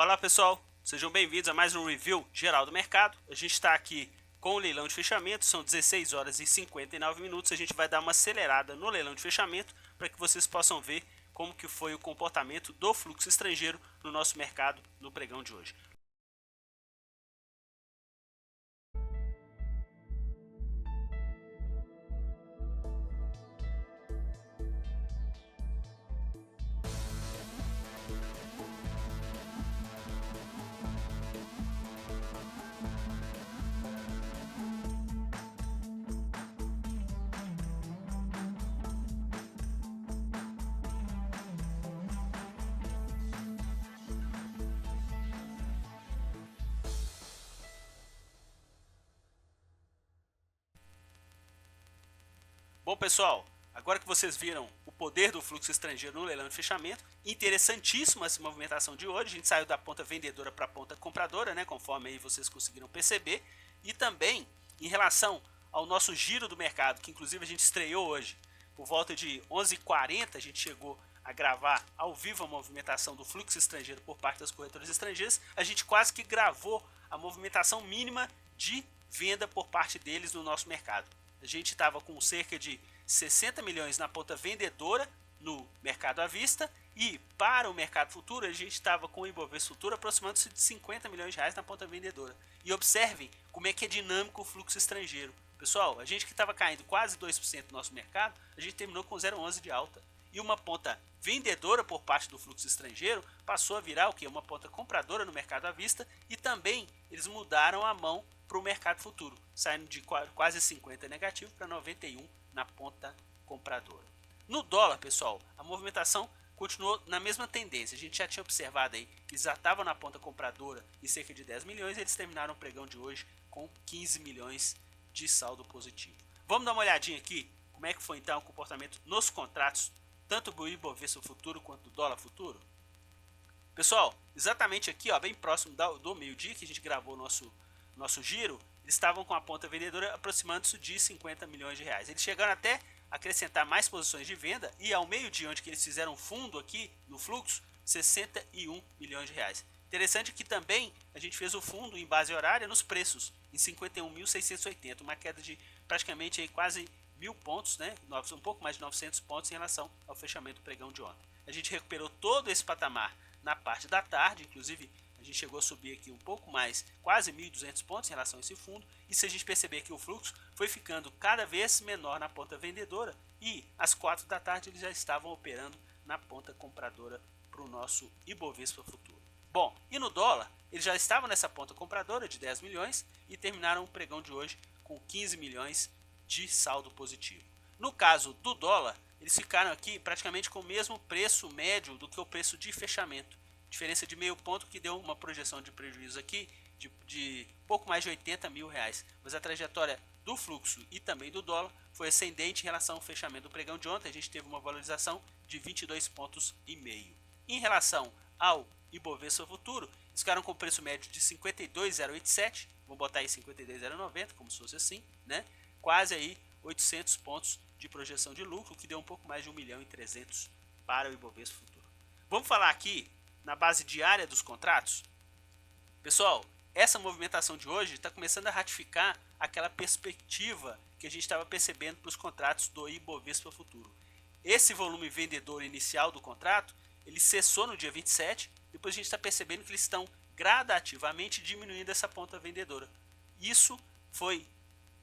Olá pessoal, sejam bem-vindos a mais um review geral do mercado. A gente está aqui com o leilão de fechamento, são 16 horas e 59 minutos. A gente vai dar uma acelerada no leilão de fechamento para que vocês possam ver como que foi o comportamento do fluxo estrangeiro no nosso mercado no pregão de hoje. Bom pessoal, agora que vocês viram o poder do fluxo estrangeiro no leilão de fechamento, interessantíssima essa movimentação de hoje. A gente saiu da ponta vendedora para a ponta compradora, né, conforme aí vocês conseguiram perceber. E também em relação ao nosso giro do mercado, que inclusive a gente estreou hoje por volta de 11h40, a gente chegou a gravar ao vivo a movimentação do fluxo estrangeiro por parte das corretoras estrangeiras. A gente quase que gravou a movimentação mínima de venda por parte deles no nosso mercado. A gente estava com cerca de 60 milhões na ponta vendedora no mercado à vista, e para o mercado futuro a gente estava com o Ibovespa futuro aproximando-se de 50 milhões de reais na ponta vendedora. E observem como é que é dinâmico o fluxo estrangeiro. Pessoal, a gente que estava caindo quase 2% do nosso mercado, a gente terminou com 0,11 de alta. E uma ponta vendedora por parte do fluxo estrangeiro passou a virar o que? Uma ponta compradora no mercado à vista, e também eles mudaram a mão para o mercado futuro, saindo de quase 50 negativo para 91 na ponta compradora. No dólar, pessoal, a movimentação continuou na mesma tendência. A gente já tinha observado aí que eles já estavam na ponta compradora e cerca de 10 milhões, eles terminaram o pregão de hoje com 15 milhões de saldo positivo. Vamos dar uma olhadinha aqui como é que foi então o comportamento nos contratos, tanto do Ibovespa futuro quanto do dólar futuro. Pessoal, exatamente aqui, ó, bem próximo do meio-dia que a gente gravou nosso giro, eles estavam com a ponta vendedora aproximando-se de 50 milhões de reais. Eles chegaram até a acrescentar mais posições de venda, e ao meio-dia, onde que eles fizeram fundo aqui no fluxo, 61 milhões de reais. Interessante que também a gente fez o fundo em base horária nos preços, em 51.680, uma queda de praticamente aí quase 1.000 pontos, né? Um pouco mais de 900 pontos em relação ao fechamento do pregão de ontem. A gente recuperou todo esse patamar na parte da tarde, inclusive a gente chegou a subir aqui um pouco mais, quase 1.200 pontos em relação a esse fundo. E se a gente perceber que o fluxo foi ficando cada vez menor na ponta vendedora, e às 4 da tarde eles já estavam operando na ponta compradora para o nosso Ibovespa futuro. Bom, e no dólar, eles já estavam nessa ponta compradora de 10 milhões e terminaram o pregão de hoje com 15 milhões de saldo positivo. No caso do dólar, eles ficaram aqui praticamente com o mesmo preço médio do que o preço de fechamento. Diferença de meio ponto, que deu uma projeção de prejuízo aqui de pouco mais de 80 mil reais. Mas a trajetória do fluxo e também do dólar foi ascendente em relação ao fechamento do pregão de ontem. A gente teve uma valorização de 22 pontos e meio. Em relação ao Ibovespa futuro, eles ficaram com o preço médio de 52,087, vamos botar aí 52,090, como se fosse assim, né? Quase aí 800 pontos de projeção de lucro, que deu um pouco mais de 1.300.000 para o Ibovespa futuro. Vamos falar aqui na base diária dos contratos. Pessoal, essa movimentação de hoje está começando a ratificar aquela perspectiva que a gente estava percebendo para os contratos do Ibovespa futuro. Esse volume vendedor inicial do contrato, ele cessou no dia 27, depois a gente está percebendo que eles estão gradativamente diminuindo essa ponta vendedora. Isso foi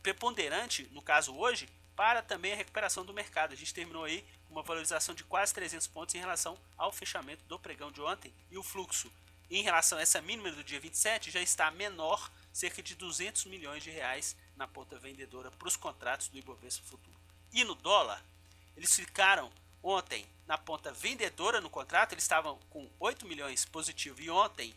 preponderante, no caso hoje, para também a recuperação do mercado. A gente terminou aí com uma valorização de quase 300 pontos em relação ao fechamento do pregão de ontem, e o fluxo em relação a essa mínima do dia 27 já está menor, cerca de 200 milhões de reais na ponta vendedora para os contratos do Ibovespa futuro. E no dólar, eles ficaram ontem na ponta vendedora no contrato, eles estavam com 8 milhões positivo, e ontem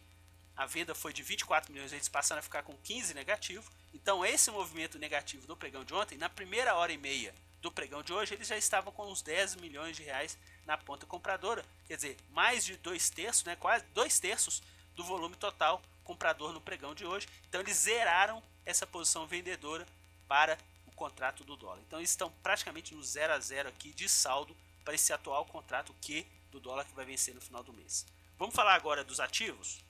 a venda foi de 24 milhões, eles passaram a ficar com 15 negativo. Então esse movimento negativo do pregão de ontem, na primeira hora e meia do pregão de hoje, eles já estavam com uns 10 milhões de reais na ponta compradora, quer dizer, mais de 2/3, né, quase 2/3 do volume total comprador no pregão de hoje. Então eles zeraram essa posição vendedora para o contrato do dólar. Então eles estão praticamente no 0 a 0 aqui de saldo para esse atual contrato Q do dólar, que vai vencer no final do mês. Vamos falar agora dos ativos.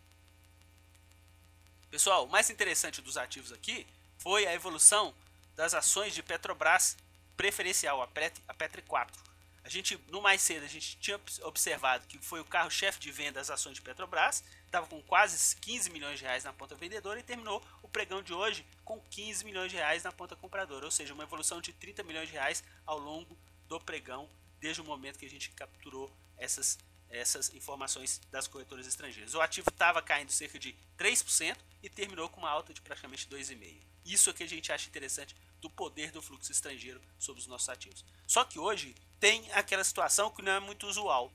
Pessoal, o mais interessante dos ativos aqui foi a evolução das ações de Petrobras preferencial, a Petri 4. A gente, no mais cedo, a gente tinha observado que foi o carro-chefe de venda das ações de Petrobras, estava com quase 15 milhões de reais na ponta vendedora e terminou o pregão de hoje com 15 milhões de reais na ponta compradora, ou seja, uma evolução de 30 milhões de reais ao longo do pregão, desde o momento que a gente capturou essas informações das corretoras estrangeiras. O ativo estava caindo cerca de 3% e terminou com uma alta de praticamente 2,5%. Isso é que a gente acha interessante do poder do fluxo estrangeiro sobre os nossos ativos. Só que hoje tem aquela situação que não é muito usual.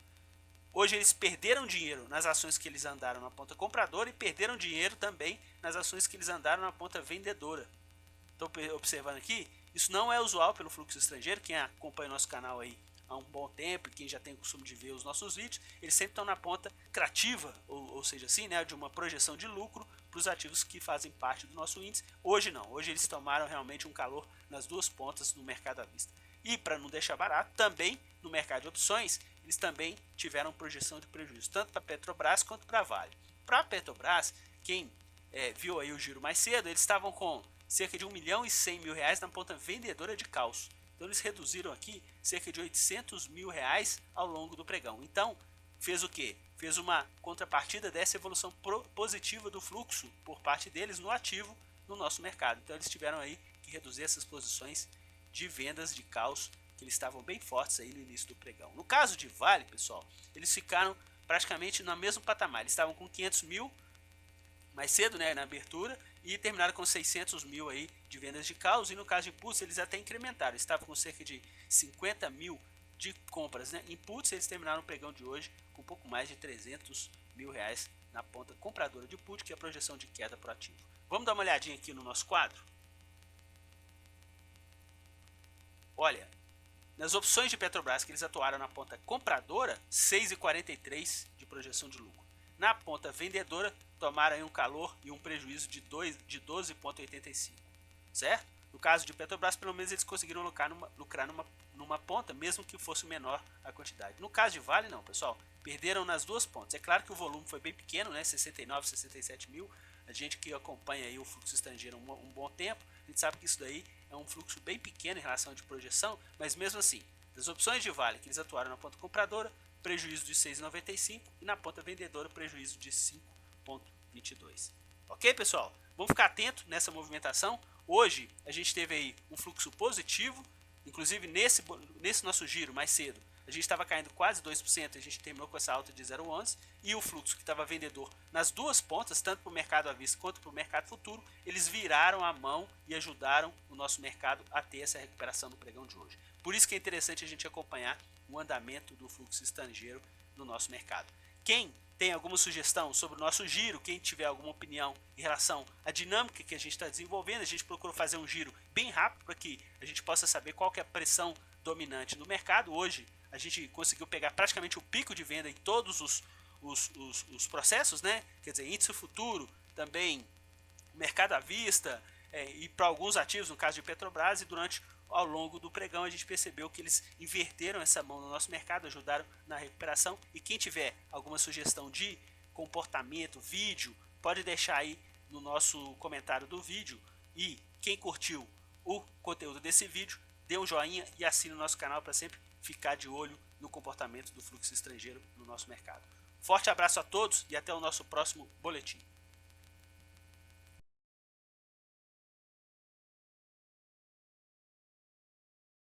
Hoje eles perderam dinheiro nas ações que eles andaram na ponta compradora e perderam dinheiro também nas ações que eles andaram na ponta vendedora. Estou observando aqui, isso não é usual pelo fluxo estrangeiro. Quem acompanha o nosso canal aí há um bom tempo, quem já tem o costume de ver os nossos vídeos, eles sempre estão na ponta lucrativa, ou seja, assim, né, de uma projeção de lucro para os ativos que fazem parte do nosso índice. Hoje não, hoje eles tomaram realmente um calor nas duas pontas no mercado à vista. E para não deixar barato, também no mercado de opções, eles também tiveram projeção de prejuízo, tanto para a Petrobras quanto para a Vale. Para a Petrobras, quem viu aí o giro mais cedo, eles estavam com cerca de 1 milhão e 100 mil reais na ponta vendedora de calço. Então eles reduziram aqui cerca de 800 mil reais ao longo do pregão. Então fez o que? Fez uma contrapartida dessa evolução positiva do fluxo por parte deles no ativo no nosso mercado. Então eles tiveram aí que reduzir essas posições de vendas de calço que eles estavam bem fortes aí no início do pregão. No caso de Vale, pessoal, eles ficaram praticamente no mesmo patamar. Eles estavam com 500 mil mais cedo, né, na abertura, e terminaram com 600 mil aí de vendas de carros. E no caso de Impulse eles até incrementaram, estavam com cerca de 50 mil de compras, né? Impulse eles terminaram o pregão de hoje com um pouco mais de 300 mil reais na ponta compradora de put, que é a projeção de queda para o ativo. Vamos dar uma olhadinha aqui no nosso quadro. Olha, nas opções de Petrobras que eles atuaram na ponta compradora, 6,43 de projeção de lucro. Na ponta vendedora, tomaram aí um calor e um prejuízo de 12,85, certo? No caso de Petrobras, pelo menos eles conseguiram lucrar numa ponta, mesmo que fosse menor a quantidade. No caso de Vale, não, pessoal, perderam nas duas pontas. É claro que o volume foi bem pequeno, né? 69, 67 mil. A gente que acompanha aí o fluxo estrangeiro um bom tempo, a gente sabe que isso daí é um fluxo bem pequeno em relação de projeção, mas mesmo assim, das opções de Vale que eles atuaram na ponta compradora, prejuízo de 6,95 e na ponta vendedora, prejuízo de 5,22. Ok, pessoal? Vamos ficar atento nessa movimentação. Hoje a gente teve aí um fluxo positivo, inclusive nesse nosso giro mais cedo, a gente estava caindo quase 2%, a gente terminou com essa alta de 0,11, e o fluxo que estava vendedor nas duas pontas, tanto para o mercado à vista quanto para o mercado futuro, eles viraram a mão e ajudaram o nosso mercado a ter essa recuperação no pregão de hoje. Por isso que é interessante a gente acompanhar o andamento do fluxo estrangeiro no nosso mercado. Quem tem alguma sugestão sobre o nosso giro, quem tiver alguma opinião em relação à dinâmica que a gente está desenvolvendo, a gente procurou fazer um giro bem rápido para que a gente possa saber qual que é a pressão dominante no mercado. Hoje a gente conseguiu pegar praticamente o pico de venda em todos os processos, né? Quer dizer, índice futuro, também mercado à vista, e para alguns ativos, no caso de Petrobras, e ao longo do pregão a gente percebeu que eles inverteram essa mão no nosso mercado, ajudaram na recuperação. E quem tiver alguma sugestão de comportamento, vídeo, pode deixar aí no nosso comentário do vídeo. E quem curtiu o conteúdo desse vídeo, dê um joinha e assine o nosso canal para sempre ficar de olho no comportamento do fluxo estrangeiro no nosso mercado. Forte abraço a todos e até o nosso próximo boletim.